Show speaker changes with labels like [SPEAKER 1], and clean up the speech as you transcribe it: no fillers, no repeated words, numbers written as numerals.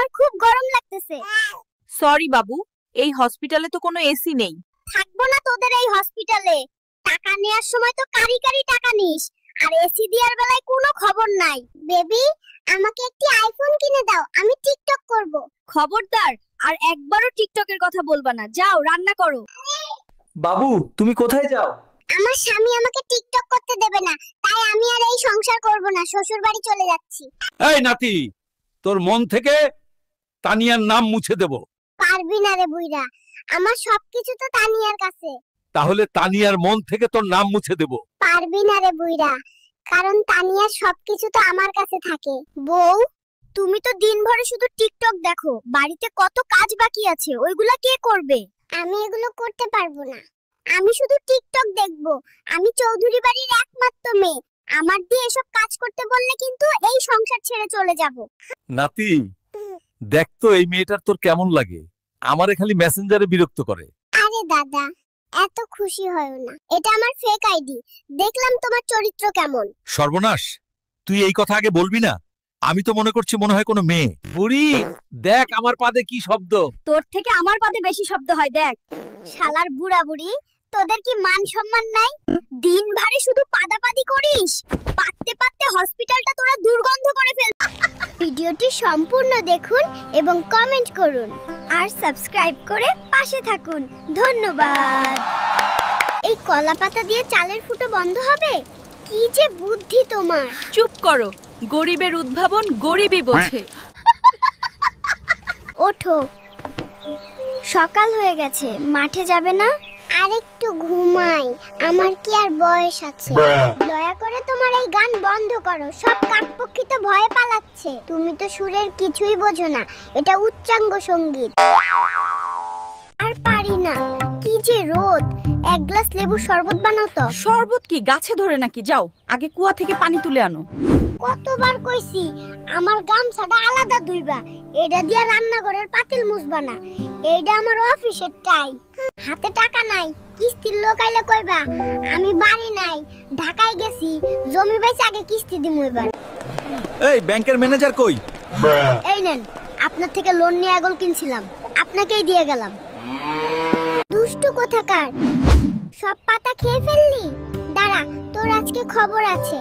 [SPEAKER 1] আমার খুব গরম লাগতেছে।
[SPEAKER 2] সরি বাবু, এই হসপিটালে তো কোনো এসি নেই।
[SPEAKER 1] থাকবো না তোদের এই হসপিটালে। টাকা নেয়ার সময় তো কারি কারি টাকা নিস, আর এসি দেওয়ার বেলায় কোনো খবর নাই। বেবি, আমাকে একটি আইফোন কিনে দাও, আমি টিকটক করব।
[SPEAKER 2] খবরদার, আর একবারও টিকটকের কথা বলবা না। যাও রান্না করো।
[SPEAKER 3] বাবু, তুমি কোথায় যাও?
[SPEAKER 1] আমার স্বামী আমাকে টিকটক করতে দেবে না, তাই আমি আর এই সংসার করব না, শ্বশুর বাড়ি চলে যাচ্ছি।
[SPEAKER 4] এই নাতি, তোর মন থেকে তানিয়ার নাম মুছে দেব।
[SPEAKER 1] পারবি না রে বুইরা, আমার সবকিছু তো তানিয়ার কাছে।
[SPEAKER 4] তাহলে তানিয়ার মন থেকে তোর নাম মুছে দেব।
[SPEAKER 1] পারবি না রে বুইরা, কারণ তানিয়ার সবকিছু তো আমার কাছে থাকে। বউ, তুমি তো দিনভরে শুধু টিকটক দেখো, বাড়িতে কত কাজ বাকি আছে, ওইগুলা কে করবে? আমি এগুলো করতে পারবো না, আমি শুধু টিকটক দেখবো। আমি চৌধুরী বাড়ির একমাত্র মেয়ে, আমার দিয়ে এসব কাজ করতে বললে কিন্তু এই সংসার ছেড়ে চলে যাব।
[SPEAKER 4] নাতি, দেখ তো এই মেয়েটার তোর কেমন লাগে। আমারে খালি মেসেঞ্জারে বিরক্ত করে।
[SPEAKER 1] আরে দাদা, এত খুশি হয়ো না, এটা আমার ফেক আইডি। দেখলাম তোমার চরিত্র কেমন।
[SPEAKER 4] সর্বনাশ, তুই এই কথা আগে বলবি না। আমি তো মনে করছি মনে হয় কোনো মেয়ে। বুড়ি, দেখ আমার পাদে কি শব্দ।
[SPEAKER 2] তোর থেকে আমার পাদে বেশি শব্দ হয়, দেখ।
[SPEAKER 1] শালার বুড়া বুড়ি, তোদের কি মান সম্মান নাই? দিন ভারে শুধু পাদাপাদি করিস, পাততে পাততে হসপিটালটা তোরা দুর্গন্ধ করে ফেল। ভিডিওটি সম্পূর্ণ দেখুন এবং কমেন্ট করুন, আর সাবস্ক্রাইব করে পাশে থাকুন। ধন্যবাদ। এই কলা পাতা দিয়ে চালের ফুটো বন্ধ হবে? কি যে বুদ্ধি তোমার।
[SPEAKER 2] চুপ করো, গরিবের উদ্ভাবন গরিবই বোঝে।
[SPEAKER 1] ওঠো, সকাল হয়ে গেছে, মাঠে যাবে না? আরেকটু ঘুমাই, আমার কি আর বয়স আছে? দয়া করে তোমার এই গান বন্ধ করো, সব কাকপক্ষী তো ভয়ে পালাচ্ছে। তুমি তো সুরের কিছুই বোঝো না, এটা উচ্চাঙ্গ সঙ্গীত। আর পারি না, কি যে রোদ। এক গ্লাস লেবুর শরবত বানাও তো।
[SPEAKER 2] শরবত কি গাছে ধরে নাকি? যাও আগে কুয়া থেকে পানি তুলে আনো।
[SPEAKER 1] কতবার কইছি আমার গামছাটা আলাদা ধুইবা, এটা দিয়া রান্নাঘরের পাতিল মুছবা না। এইটা আমার অফিসের টাই। হাতে টাকা নাই, কিস্তির লোক আইলে কইবা আমি বাড়ি নাই, ঢাকায় গেছি, জমি বেচে আগে কিস্তি দিমু। এবার
[SPEAKER 3] এই ব্যাংকের ম্যানেজার কই?
[SPEAKER 1] এই নেন, আপনার থেকে লোন নিয়ে আগল কিনছিলাম, আপনাকেই দিয়ে গেলাম। দুষ্টু কোথাকার, সব পাতা খেয়ে ফেললি? দাঁড়া, তোর আজকে খবর আছে।